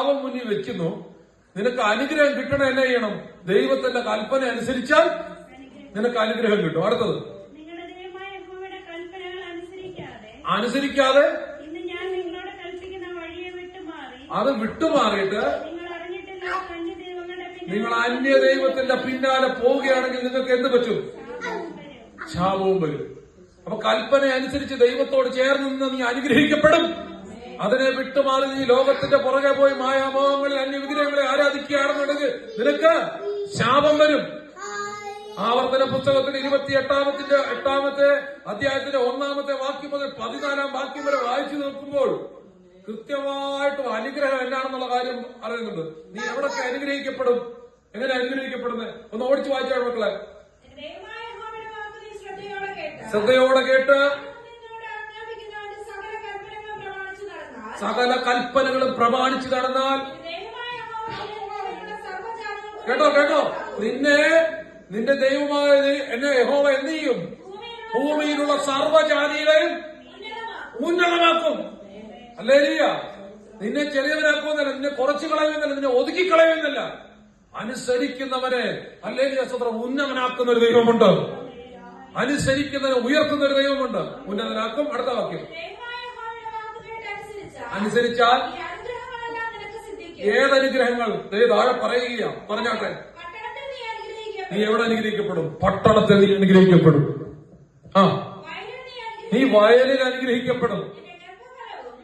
ശാപം മുന്നിൽ വെക്കുന്നു. നിനക്ക് അനുഗ്രഹം കിട്ടണം. എന്നെ ചെയ്യണം? ദൈവത്തിന്റെ കൽപ്പന അനുസരിച്ചാൽ നിനക്ക് അനുഗ്രഹം കിട്ടും. അടുത്തത്, അനുസരിക്കാതെ അത് വിട്ടുമാറിയിട്ട് നിങ്ങൾ അന്യ ദൈവത്തിന്റെ പിന്നാലെ പോവുകയാണെങ്കിൽ നിങ്ങൾക്ക് എന്ത് പറ്റും? ശാപവും വരും. അപ്പൊ കൽപ്പന അനുസരിച്ച് ദൈവത്തോട് ചേർന്ന് നിന്ന് നീ അനുഗ്രഹിക്കപ്പെടും. അതിനെ വിട്ടുമാറി നീ ലോകത്തിന്റെ പുറകെ പോയി മായാമോഹങ്ങളിൽ അന്യവിഗ്രഹങ്ങളെ ആരാധിക്കുകയാണെന്നുണ്ടെങ്കിൽ നിനക്ക് ശാപം വരും. ആവർത്തന പുസ്തകത്തിന്റെ 28-ാമത്തെ അധ്യായത്തിന്റെ 1-ാമത്തെ വാക്യം മുതൽ 14-ാം വാക്യം വരെ വായിച്ചു നോക്കുമ്പോൾ കൃത്യമായിട്ടും അനുഗ്രഹം എന്നാണെന്നുള്ള കാര്യം അറിയുന്നുണ്ട്. നീ എവിടൊക്കെ അനുഗ്രഹിക്കപ്പെടും? എങ്ങനെ അനുഗ്രഹിക്കപ്പെടുന്നത്? ഒന്ന് ഓടിച്ചു വായിച്ചാൽ മക്കളെ. ശ്രദ്ധയോടെ കേട്ട് സകല കൽപ്പനകളും പ്രമാണിച്ചു നടന്നാൽ, കേട്ടോ, നിന്റെ ദൈവമായ എന്നെ യഹോവ എന്ത് ചെയ്യും? ഭൂമിയിലുള്ള സർവ്വജാതികളെയും ഉന്നതമാക്കും. ഹല്ലേലൂയ. നിന്നെ ചെറിയവനാക്കുമെന്നല്ല, നിന്നെ കുറച്ചു കളയുമെന്നല്ല, നിന്നെ ഒതുക്കി കളയുമെന്നല്ല. അനുസരിക്കുന്നവനെ ഹല്ലേലൂയ സ്തോത്രം ഉന്നതനാക്കുന്ന ഒരു ദൈവമുണ്ട്. അനുസരിക്കുന്നവനെ ഉയർത്തുന്ന ഒരു ദൈവമുണ്ട്. ഉന്നതനാക്കും. അടുത്ത വാക്യം, അനുസരിച്ചാൽ ഏതനുഗ്രഹങ്ങൾ താഴെ പറയുക. പറഞ്ഞാട്ടെ, നീ എവിടെ അനുഗ്രഹിക്കപ്പെടും? പട്ടണത്തിൽ നീ അനുഗ്രഹിക്കപ്പെടും. നീ വയലിൽ അനുഗ്രഹിക്കപ്പെടും.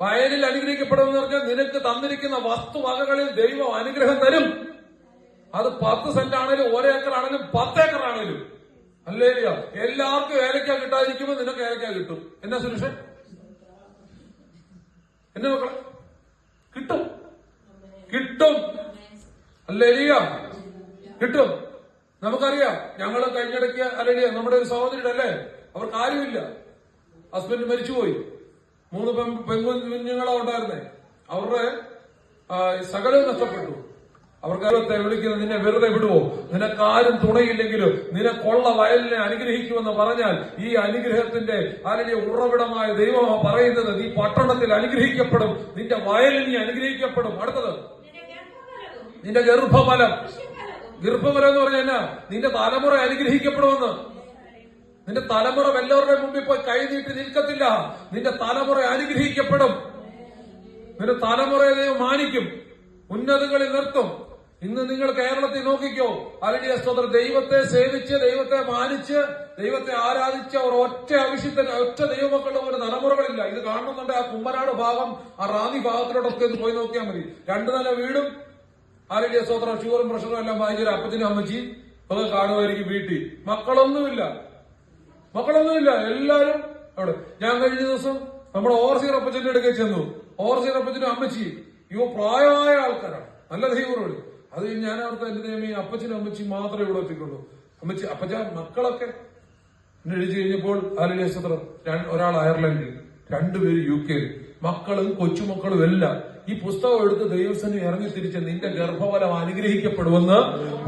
വയലിൽ അനുഗ്രഹിക്കപ്പെടും എന്ന് പറഞ്ഞാൽ നിനക്ക് തന്നിരിക്കുന്ന വസ്തുവകകളിൽ ദൈവം അനുഗ്രഹം തരും. അത് 10 സെന്റ് ആണെങ്കിലും 1 ഏക്കർ ആണെങ്കിലും 10 ഏക്കർ ആണെങ്കിലും. ഹല്ലേലൂയ. എല്ലാവർക്കും ഏലക്ക കിട്ടാതിരിക്കുമ്പോൾ നിനക്ക് ഏലക്ക കിട്ടും. എന്നാ സുരേഷൻ? എന്നെ മക്കളെ കിട്ടും. ഹല്ലേലൂയ, കിട്ടും. നമുക്കറിയാം, ഞങ്ങള് കഴിഞ്ഞിടയ്ക്ക് അല്ലെങ്കിൽ നമ്മുടെ ഒരു സഹോദരിയുടെ അല്ലേ, അവർക്ക് ആരുമില്ല, ഹസ്ബൻഡ് മരിച്ചുപോയി. 3 പെൺകുഞ്ഞുങ്ങളാ ഉണ്ടായിരുന്നേ. അവരുടെ സകലവും നഷ്ടപ്പെട്ടു. അവർക്ക് വിളിക്കുന്നത്, നിന്നെ വെറുതെ വിടുവോ? നിനക്കാരും തുണയില്ലെങ്കിലും നിനക്കുള്ള വയലിനെ അനുഗ്രഹിക്കുമെന്ന് പറഞ്ഞാൽ ഈ അനുഗ്രഹത്തിന്റെ അല്ലെങ്കിൽ ഉറവിടമായ ദൈവമാ പറയുന്നത്. നീ പട്ടണത്തിൽ അനുഗ്രഹിക്കപ്പെടും, നിന്റെ വയലിൽ നീ അനുഗ്രഹിക്കപ്പെടും. അടുത്തത്, നിന്റെ ഗർഭഫലം. ഗർഭഫലം എന്ന് പറഞ്ഞാൽ എന്നാ? നിന്റെ തലമുറ അനുഗ്രഹിക്കപ്പെടുമെന്ന്. നിന്റെ തലമുറ എല്ലാവരുടെ മുമ്പിൽ പോയി കൈനീട്ടി നിൽക്കത്തില്ല. നിന്റെ തലമുറ അനുഗ്രഹിക്കപ്പെടും. നിന്റെ തലമുറയെ ദൈവം മാനിക്കും, ഉന്നതങ്ങളിൽ നിർത്തും. ഇന്ന് നിങ്ങൾ കേരളത്തിൽ നോക്കിക്കോ, ഹല്ലേലൂയ സ്തോത്രം, ദൈവത്തെ സേവിച്ച്, ദൈവത്തെ മാനിച്ച്, ദൈവത്തെ ആരാധിച്ച ഒരു ഒറ്റ ദൈവമക്കളുടെ ഒരു തലമുറകളില്ല. ഇത് കാണുന്നുണ്ട്. ആ കുമ്മനാട് ഭാഗം, ആ റാന്നി ഭാഗത്തിലോട്ടൊക്കെ ഇത് പോയി നോക്കിയാൽ മതി. 2 നില വീടും ഹല്ലേലൂയ സ്തോത്രം ഷുഗറും പ്രഷറും എല്ലാം വായിച്ചൊരു അപ്പച്ചനും അമ്മച്ചി ഒക്കെ കാണുമായിരിക്കും വീട്ടിൽ. മക്കളൊന്നുമില്ല. എല്ലാരും അവിടെ. ഞാൻ കഴിഞ്ഞ ദിവസം നമ്മുടെ ഓവർസീർ അപ്പച്ചന്റെ അടുക്കൽ ചെന്നു. ഓവർസീർ അപ്പച്ചനും അമ്മച്ചി പ്രായമായ ആൾക്കാരാണ്, നല്ല ദൈവങ്ങളോട്. അത് ഞാൻ അവർക്ക് എന്റെ ദൈവം, ഈ അപ്പച്ചനും അമ്മച്ചി മാത്രമേ ഇവിടെ എത്തിക്കുള്ളൂ. അപ്പച്ച മക്കളൊക്കെ എഴുതി കഴിഞ്ഞപ്പോൾ ഹല്ലേലൂയ സ്തോത്രം, ഒരാൾ അയർലൻഡിൽ, 2 പേര് UK, മക്കളും കൊച്ചുമക്കളും എല്ലാം. ഈ പുസ്തകം എടുത്ത് ദൈവസേന ഇറങ്ങി തിരിച്ച് നിന്റെ ഗർഭഫലം അനുഗ്രഹിക്കപ്പെടുമെന്ന്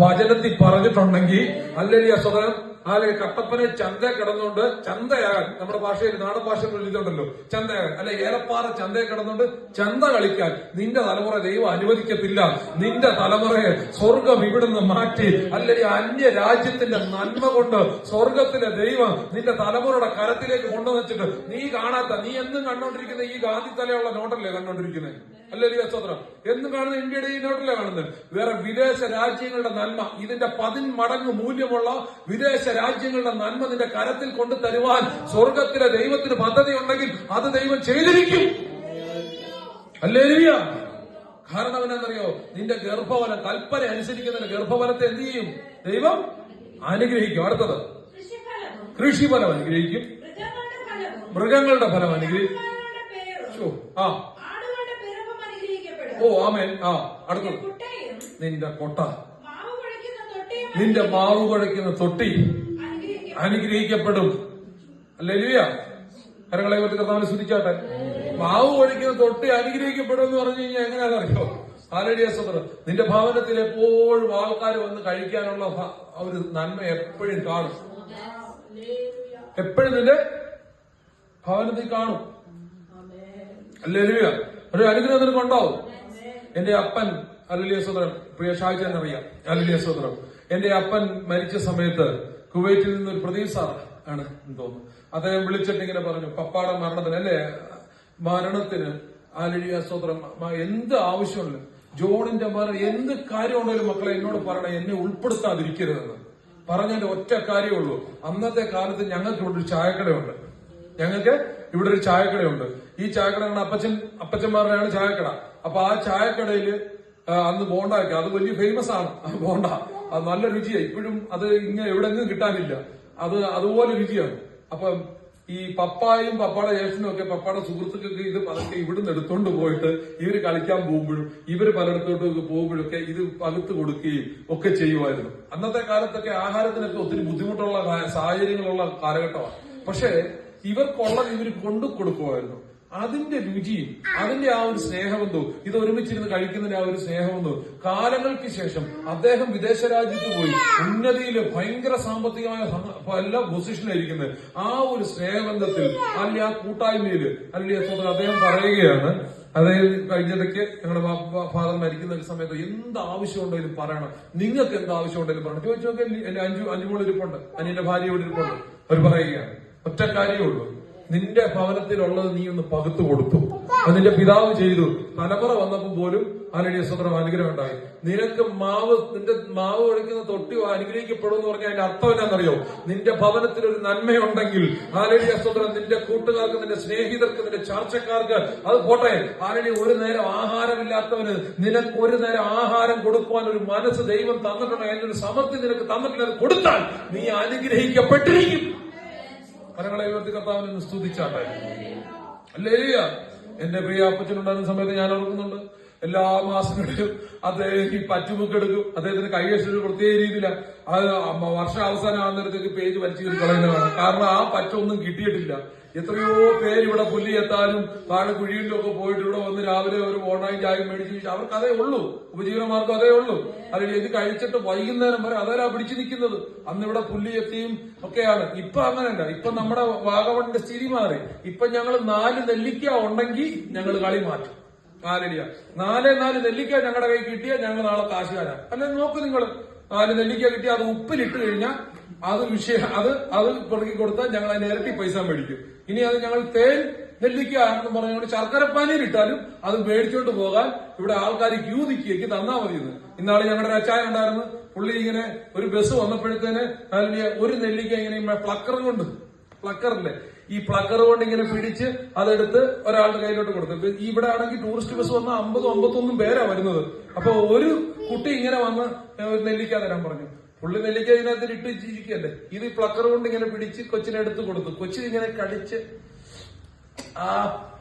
വചനത്തിൽ പറഞ്ഞിട്ടുണ്ടെങ്കിൽ ഹല്ലേലൂയ സ്തോത്രം, അല്ലെങ്കിൽ കട്ടപ്പനെ ചന്ത കിടന്നുകൊണ്ട് ചന്തയാകാൻ, നമ്മുടെ ഭാഷയിൽ നാടൻ ഭാഷയിൽ എഴുതിയിട്ടുണ്ടല്ലോ, ചന്തയാകാൻ അല്ലെ ഏലപ്പാറ ചന്തയെ കിടന്നുകൊണ്ട് ചന്ത കളിക്കാൻ നിന്റെ തലമുറ ദൈവം അനുവദിക്കത്തില്ല. നിന്റെ തലമുറയെ സ്വർഗം ഇവിടുന്ന് മാറ്റി അല്ലെങ്കിൽ അന്യ രാജ്യത്തിന്റെ നന്മ കൊണ്ട് സ്വർഗത്തിലെ ദൈവം നിന്റെ തലമുറയുടെ കരത്തിലേക്ക് കൊണ്ടുവച്ചിട്ട് നീ കാണാത്ത, നീ എന്നും കണ്ടോണ്ടിരിക്കുന്ന ഈ ഗാന്ധി തലയുള്ള നോട്ടല്ലേ കണ്ടോണ്ടിരിക്കുന്നത്? ഹല്ലേലൂയ സ്തോത്രം. എന്നും കാണുന്ന ഇന്ത്യയുടെ ഈ നോട്ടല്ലേ കാണുന്നത്? വേറെ വിദേശ രാജ്യങ്ങളുടെ നന്മ, ഇതിന്റെ 10 മടങ്ങ് മൂല്യമുള്ള വിദേശ രാജ്യങ്ങളുടെ നന്മ നിന്റെ കരത്തിൽ കൊണ്ടു തരുവാൻ സ്വർഗത്തിലെ ദൈവത്തിന് പദ്ധതി ഉണ്ടെങ്കിൽ അത് ദൈവം ചെയ്തിരിക്കും. ഹല്ലേലൂയ. കാരണം എന്നാന്നറിയോ? നിന്റെ ഗർഭഫലം, കൽപ്പന അനുസരിക്കുന്നതിന്റെ ഗർഭഫലത്തെ എന്ത് ചെയ്യും? ദൈവം അനുഗ്രഹിക്കും. അടുത്തത്, കൃഷിഫലം അനുഗ്രഹിക്കും, മൃഗങ്ങളുടെ ഫലം അനുഗ്രഹിക്കും. ആമേൻ. അടുത്തത്, നിന്റെ കൊട്ട, നിന്റെ മാവ് കുഴയ്ക്കുന്ന തൊട്ടി അനുഗ്രഹിക്കപ്പെടും. ഹല്ലേലൂയ. കരങ്ങളെ പറ്റി കർത്താവിനെ സ്തുതിച്ചാട്ടെ. മാവ് കുഴയ്ക്കുന്ന തൊട്ടി അനുഗ്രഹിക്കപ്പെടും എന്ന് പറഞ്ഞു കഴിഞ്ഞാൽ എങ്ങനെയാണെന്നറിയോ? ഹല്ലേലൂയ സ്തോത്രം. നിന്റെ ഭവനത്തിൽ എപ്പോഴും ആൾക്കാർ വന്ന് കഴിക്കാനുള്ള ഒരു നന്മ എപ്പോഴും കാണും. എപ്പോഴും നിന്റെ ഭവനത്തിൽ കാണും. ഹല്ലേലൂയ. ഒരു അനുഗ്രഹം നിനക്ക് ഉണ്ടാവും. എന്റെ അപ്പൻ ഹല്ലേലൂയ സ്തോത്രം, പ്രിയ ഷാജാൻ അറിയാം, ഹല്ലേലൂയ സ്തോത്രം. എന്റെ അപ്പൻ മരിച്ച സമയത്ത് കുവൈറ്റിൽ നിന്ന് ഒരു പ്രദീപ് സാർ ആണ് തോന്നുന്നു, അദ്ദേഹം വിളിച്ചിട്ട് ഇങ്ങനെ പറഞ്ഞു, പപ്പാടെ മരണത്തിന് അല്ലെ മരണത്തിന് ഹല്ലേലൂയ സ്തോത്രം എന്ത് ആവശ്യമുണ്ട്, ജോണിന്റെ മരണം എന്ത് കാര്യം ഉണ്ടെങ്കിലും മക്കളെ എന്നോട് പറയണേ, എന്നെ ഉൾപ്പെടുത്താതിരിക്കരുതെന്ന് പറഞ്ഞതിന്റെ ഒറ്റ കാര്യമുള്ളൂ. അന്നത്തെ കാലത്ത് ഞങ്ങൾക്ക് ഇവിടെ ഒരു ചായക്കടയുണ്ട്, ഞങ്ങൾക്ക് ഇവിടെ ഒരു ചായക്കടയുണ്ട്. ഈ ചായക്കട അപ്പച്ചന്മാരുടെയാണ് ചായക്കട. അപ്പൊ ആ ചായക്കടയില് അന്ന് ബോണ്ട വെക്കാം, അത് വലിയ ഫേമസ് ആണ് ബോണ്ട, അത് നല്ല രുചിയാണ്. ഇപ്പോഴും അത് ഇങ്ങനെ എവിടെങ്ങും കിട്ടാനില്ല, അത് അതുപോലെ രുചിയാണ്. അപ്പൊ ഈ പപ്പായും പപ്പാടെ ജ്യേഷ്ഠനും ഒക്കെ പപ്പാടെ സുഹൃത്തുക്കൾക്ക് ഇത് പതുക്കെ ഇവിടുന്ന് എടുത്തോണ്ട് പോയിട്ട് ഇവര് കളിക്കാൻ പോകുമ്പോഴും ഇവര് പലയിടത്തോട്ട് പോകുമ്പോഴൊക്കെ ഇത് പകുത്ത് കൊടുക്കുകയും ഒക്കെ ചെയ്യുമായിരുന്നു. അന്നത്തെ കാലത്തൊക്കെ ആഹാരത്തിനൊക്കെ ഒത്തിരി ബുദ്ധിമുട്ടുള്ള സാഹചര്യങ്ങളുള്ള കാലഘട്ടമാണ്. പക്ഷെ ഇവർക്കുള്ളത് ഇവർ കൊണ്ടു കൊടുക്കുമായിരുന്നു. അതിന്റെ രുചിയും അതിന്റെ ആ ഒരു സ്നേഹബന്ധവും ഇത് ഒരുമിച്ചിരുന്ന് കഴിക്കുന്നതിന്റെ ആ ഒരു സ്നേഹബന്ധവും കാലങ്ങൾക്ക് ശേഷം അദ്ദേഹം വിദേശ രാജ്യത്ത് പോയി ഉന്നതിയില് ഭയങ്കര സാമ്പത്തികമായ എല്ലാ പൊസിഷനിലിരിക്കുന്നത് ആ ഒരു സ്നേഹബന്ധത്തിൽ അല്ലെങ്കിൽ ആ കൂട്ടായ്മയില് അല്ലെങ്കിൽ അദ്ദേഹം പറയുകയാണ്, അതായത് കഴിഞ്ഞതൊക്കെ ഞങ്ങളുടെ ഫാദർ മരിക്കുന്ന സമയത്ത് എന്ത് ആവശ്യമുണ്ടെങ്കിലും പറയണം, നിങ്ങൾക്ക് എന്ത് ആവശ്യമുണ്ടെങ്കിലും പറയണം. ചോദിച്ചു നോക്കി, എന്റെ അഞ്ചുമോൾ ഇരിപ്പുണ്ട്, അനിയന്റെ ഭാര്യ ഇവിടെ ഇരിപ്പുണ്ട്. അവർ പറയുകയാണ് ഒറ്റ കാര്യമേ ഉള്ളൂ, നിന്റെ ഭവനത്തിലുള്ളത് നീ ഒന്ന് പകുത്തു കൊടുത്തു. അത് നിന്റെ പിതാവ് ചെയ്തു. തലമുറ വന്നപ്പോൾ പോലും ഹല്ലേലൂയ സ്തോത്രം അനുഗ്രഹം ഉണ്ടായി. നിനക്ക് നിന്റെ മാവ് ഒഴിക്കുന്ന തൊട്ടി അനുഗ്രഹിക്കപ്പെടും എന്ന് പറഞ്ഞാൽ അതിന്റെ അർത്ഥം എന്നാണെന്നറിയോ? നിന്റെ ഭവനത്തിൽ ഒരു നന്മയുണ്ടെങ്കിൽ ഹല്ലേലൂയ സ്തോത്രം നിന്റെ കൂട്ടുകാർക്ക്, നിന്റെ സ്നേഹിതർക്ക്, നിന്റെ ചർച്ചക്കാർക്ക് അത് പോട്ടെ. ഹല്ലേലൂയ ഒരു നേരം ആഹാരമില്ലാത്തവന് നിനക്ക് ഒരു നേരം ആഹാരം കൊടുക്കുവാൻ ഒരു മനസ്സ് ദൈവം തന്നിട്ടുണ്ട്, അതിന്റെ ഒരു സമൃദ്ധി നിനക്ക് തന്നിട്ടുണ്ട്. അത് കൊടുത്താൽ നീ അനുഗ്രഹിക്കപ്പെട്ടിരിക്കും. കരങ്ങളെ ഉയർത്തി കർത്താവിനെ സ്തുതിച്ചാട്ടെ. ഹല്ലേലൂയ. എന്റെ പ്രിയ അപ്പച്ചനുണ്ടായിരുന്ന സമയത്ത് ഞാൻ ഓർക്കുന്നുണ്ട്, എല്ലാ മാസങ്ങളിലും അദ്ദേഹം ഈ പറ്റുബുക്ക് എടുക്കും. അദ്ദേഹത്തിന് കൈവശം പ്രത്യേക രീതിയിലാണ്. അത് വർഷാവസാനം ആകുന്നേരത്തേക്ക് പേജ് വലിച്ചു കളയുന്നതാണ്. കാരണം ആ പറ്റൊന്നും കിട്ടിയിട്ടില്ല. എത്രയോ പേര് ഇവിടെ പുല്ലിയെത്താനും താഴെ കുഴിയിലും ഒക്കെ പോയിട്ട് ഇവിടെ വന്ന് രാവിലെ ഒരു ഓൺലൈൻ ചായ മേടിച്ച് അവർക്ക് അതേ ഉള്ളൂ, ഉപജീവനമാർക്കും അതേ ഉള്ളൂ. അല്ലെങ്കിൽ ഇത് കഴിച്ചിട്ട് വൈകുന്നേരം വരെ അതല്ല പിടിച്ചു നിൽക്കുന്നത്. അന്ന് ഇവിടെ പുല്ലിയെത്തിയും ഒക്കെയാണ്. ഇപ്പൊ അങ്ങനല്ല. ഇപ്പൊ നമ്മുടെ വാഗമണിന്റെ സ്ഥിതി മാറി. ഇപ്പൊ ഞങ്ങൾ 4 നെല്ലിക്ക ഉണ്ടെങ്കിൽ ഞങ്ങൾ കളി മാറ്റും. ഹല്ലേലൂയ. 4 നെല്ലിക്ക ഞങ്ങളുടെ കൈ കിട്ടിയാൽ ഞങ്ങൾ നാളെ കാശുകാരാ. അല്ലെ നോക്ക് നിങ്ങൾ, 4 നെല്ലിക്ക കിട്ടിയാൽ അത് ഉപ്പിലിട്ട് കഴിഞ്ഞാൽ അത് പെറുക്കി കൊടുത്താൽ ഞങ്ങൾ അതിന് ഇരട്ടി പൈസ മേടിക്കും. ഇനി അത് ഞങ്ങൾ തേൻ നെല്ലിക്ക എന്ന് പറഞ്ഞുകൊണ്ട് ശർക്കരപ്പാനിയിൽ ഇട്ടാലും അത് മേടിച്ചോണ്ട് പോകാൻ ഇവിടെ ആൾക്കാർ ക്യൂ നിൽക്കി തന്നാ മതി. ഇന്നാള് ഞങ്ങളുടെ ഒരു അച്ചായൻ ഉണ്ടായിരുന്നു. പുള്ളി ഇങ്ങനെ ഒരു ബസ് വന്നപ്പോഴത്തേന് ഒരു നെല്ലിക്ക ഇങ്ങനെ പ്ലക്കറില്ലേ, ഈ പ്ലക്കർ കൊണ്ട് ഇങ്ങനെ പിടിച്ച് അതെടുത്ത് ഒരാളുടെ കയ്യിലോട്ട് കൊടുത്തു. ഇവിടെ ആണെങ്കിൽ ടൂറിസ്റ്റ് ബസ് വന്നാൽ 50-51 പേരാ വരുന്നത്. അപ്പൊ ഒരു കുട്ടി ഇങ്ങനെ വന്ന് ഒരു നെല്ലിക്ക തരാൻ പറഞ്ഞു. പുള്ളി നെല്ലിക്ക ഇതിനകത്ത് ഇട്ട് ഇരിക്കല്ലേ, ഇത് പ്ലക്കർ കൊണ്ട് ഇങ്ങനെ പിടിച്ച് കൊച്ചിനെ എടുത്ത് കൊടുത്തു. കൊച്ചിനിങ്ങനെ കടിച്ച് ആ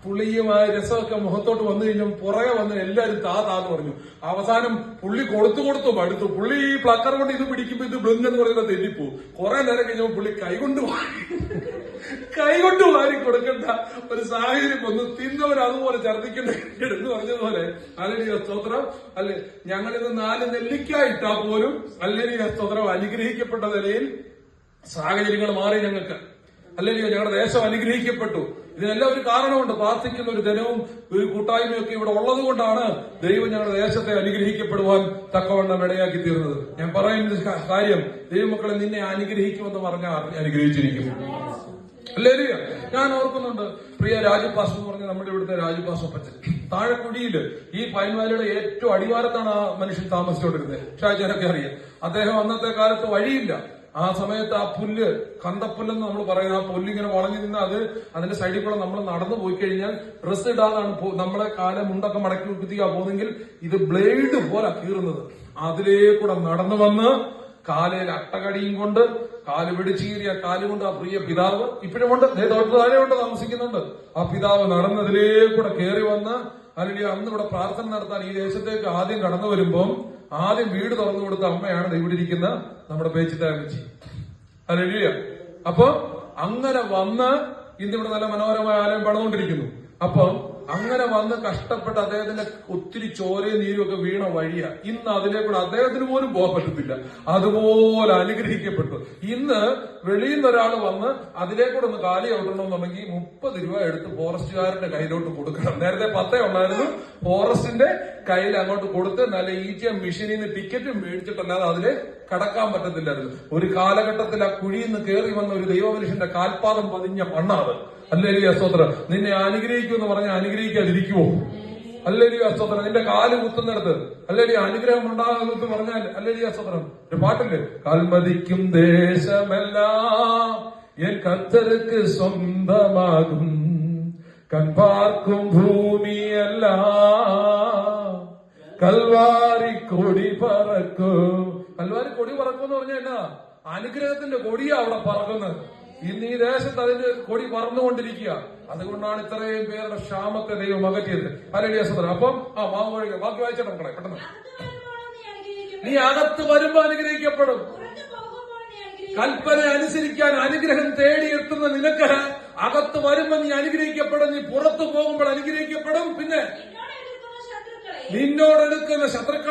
പുളിയുമായ രസമൊക്കെ മുഖത്തോട്ട് വന്നു കഴിഞ്ഞാൽ പുറകെ വന്ന് എല്ലാരും താന്ന് പറഞ്ഞു. അവസാനം പുള്ളി കൊടുത്തു മടുത്തു. പുള്ളി ഈ പ്ലക്കർ കൊണ്ട് ഇത് പിടിക്കുമ്പോ ഇത് ബ്ലിങ്കെന്ന് പറയുന്നത് തെന്നിപ്പോവും. കുറെ നേരം കഴിഞ്ഞപ്പോൾ പുള്ളി കൈകൊണ്ട് വാരി കൊടുക്കേണ്ട ഒരു സാഹചര്യം വന്നു. തിന്നവർ അതുപോലെ ഛർദ്ദിക്കേണ്ട എന്ന് പറഞ്ഞതുപോലെ ഹല്ലേലൂയ സ്തോത്രം. അല്ലെ, ഞങ്ങളിത് 4 നെല്ലിക്ക ഇട്ടാ പോലും ഹല്ലേലൂയ സ്തോത്രം അനുഗ്രഹിക്കപ്പെട്ട നിലയിൽ സാഹചര്യങ്ങൾ മാറി ഞങ്ങൾക്ക്. ഹല്ലേലൂയ. ഞങ്ങളുടെ ദേശം അനുഗ്രഹിക്കപ്പെട്ടു. ഇതിനെല്ലാം ഒരു കാരണമുണ്ട്. പ്രാർത്ഥിക്കുന്ന ഒരു ജനവും ഒരു കൂട്ടായ്മയൊക്കെ ഇവിടെ ഉള്ളത് കൊണ്ടാണ് ദൈവം ഞങ്ങളുടെ ദേശത്തെ അനുഗ്രഹിക്കപ്പെടുവാൻ തക്കവണ്ണം ഇടയാക്കി തീർന്നത്. ഞാൻ പറയുന്ന കാര്യം, ദൈവമക്കളെ നിന്നെ അനുഗ്രഹിക്കുമെന്ന് പറഞ്ഞാൽ അനുഗ്രഹിച്ചിരിക്കും. ഹല്ലേലൂയ. ഞാൻ ഓർക്കുന്നുണ്ട്, പ്രിയ രാജു പാസ്റ്റർ എന്ന് പറഞ്ഞ നമ്മുടെ ഇവിടുത്തെ രാജു പാസ്റ്റർ അപ്പച്ചൻ താഴെക്കുടിയില് ഈ പൈൻവാലിയുടെ ഏറ്റവും അടിവാരത്താണ് ആ മനുഷ്യൻ താമസിച്ചുകൊണ്ടിരുന്നത്. ഷാജാനൊക്കെ അറിയാം. അദ്ദേഹം അന്നത്തെ കാലത്ത് വഴിയില്ല. ആ സമയത്ത് ആ പുല്ല്, കന്തപ്പുല്ലെന്ന് നമ്മൾ പറയുന്നത്, ആ പുല്ലിങ്ങനെ വളഞ്ഞു നിന്ന് അതിന്റെ സൈഡിൽ കൂടെ നമ്മൾ നടന്നു പോയി കഴിഞ്ഞാൽ ഡ്രസ് ഇടാതാണ് നമ്മളെ കാലം മുണ്ടൊക്കെ മടക്കി കുത്തിയാ പോകുന്നെങ്കിൽ ഇത് ബ്ലേഡ് പോലെ കീറുന്നത്. അതിലേക്കൂടെ നടന്നു വന്ന് കാലയിൽ അട്ടകടിയും കൊണ്ട് കാല് പിടിച്ചു കീറിയ കാലുകൊണ്ട് ആ പ്രിയ പിതാവ് ഇപ്പോഴും കൊണ്ട് താഴെ കൊണ്ട് താമസിക്കുന്നുണ്ട്. ആ പിതാവ് നടന്നതിലേക്കൂടെ കയറി വന്ന് അല്ലെങ്കിൽ അന്ന് ഇവിടെ പ്രാർത്ഥന നടത്താൻ ഈ ദേശത്തേക്ക് ആദ്യം കടന്നു വരുമ്പം ആദ്യം വീട് തുറന്നു കൊടുത്ത അമ്മയാണ് ഇവിടെ ഇരിക്കുന്ന നമ്മുടെ പേച്ചിത്താമച്ചി. ഹല്ലേലൂയ. അപ്പൊ അങ്ങനെ വന്ന് ഇന്നിവിടെ നല്ല മനോഹരമായ ആലയം പണിതുകൊണ്ടിരിക്കുന്നു. അപ്പം അങ്ങനെ വന്ന് കഷ്ടപ്പെട്ട് അദ്ദേഹത്തിന്റെ ഒത്തിരി ചോരയും നീരും ഒക്കെ വീണ വഴിയാ. ഇന്ന് അതിലേക്കൂടെ അദ്ദേഹത്തിന് പോലും പോകാൻ പറ്റത്തില്ല. അതുപോലെ അനുഗ്രഹിക്കപ്പെട്ടു. ഇന്ന് വെളിയിൽ നിന്ന് ഒരാൾ വന്ന് അതിലേക്കൂടെ ഒന്ന് കാലി ഔട്ടണമെന്നുണ്ടെങ്കിൽ 30 രൂപ എടുത്ത് ഫോറസ്റ്റുകാരന്റെ കയ്യിലോട്ട് കൊടുക്കണം. നേരത്തെ 10 ഉണ്ടായിരുന്നു. ഫോറസ്റ്റിന്റെ കയ്യിൽ അങ്ങോട്ട് കൊടുത്ത് നല്ല ETM മെഷീനിൽ നിന്ന് ടിക്കറ്റും മേടിച്ചിട്ടല്ലാതെ അതില് കടക്കാൻ പറ്റത്തില്ലായിരുന്നു. ഒരു കാലഘട്ടത്തിൽ ആ കുഴിയിൽ നിന്ന് കയറി വന്ന ഒരു ദൈവമനുഷ്യന്റെ കാൽപാദം പതിഞ്ഞ മണ്ണാണ്. ഹല്ലേലൂയ സ്തോത്രം. നിന്നെ അനുഗ്രഹിക്കുമെന്ന് പറഞ്ഞാൽ അനുഗ്രഹിക്കാതിരിക്കുവോ? ഹല്ലേലൂയ സ്തോത്രം. നിന്റെ കാല് കുത്തുന്നിടത്ത് ഹല്ലേലൂയ അനുഗ്രഹം ഉണ്ടാകുമെന്ന് പറഞ്ഞാൽ ഹല്ലേലൂയ സ്തോത്രം. ഒരു പാട്ടില്ലേ, കൽമതിക്കും ദേശമെല്ലാം എൻ കർത്തർക്ക് സ്വന്തമാകും, കൺപാർക്കും ഭൂമിയല്ല കൽവാരി കൊടി പറക്കും. കൽവാരി കൊടി പറക്കും എന്ന് പറഞ്ഞാൽ എന്നാ? അനുഗ്രഹത്തിന്റെ കൊടിയാ അവിടെ പറക്കുന്നത്. ഇന്ന് ഈ ദേശത്ത് അതിന്റെ കൊടി പറന്നുകൊണ്ടിരിക്കുക. അതുകൊണ്ടാണ് ഇത്രയും പേരുടെ ക്ഷാമത്തെ ദൈവം അകറ്റിയത്. ഹല്ലേലൂയ സ്തോത്രം. അപ്പം മാവ് കഴിക്കുക. ബാക്കി വായിച്ചാൽ മക്കളെ പെട്ടെന്ന്. നീ അകത്ത് വരുമ്പോ അനുഗ്രഹിക്കപ്പെടും. കൽപ്പന അനുസരിക്കാൻ അനുഗ്രഹം തേടിയെത്തുന്ന നിനക്ക് അകത്ത് വരുമ്പോ നീ അനുഗ്രഹിക്കപ്പെടും. നീ പുറത്തു പോകുമ്പോൾ അനുഗ്രഹിക്കപ്പെടും. പിന്നെ നിന്നോടെടുക്കുന്ന ശത്രുക്കൾ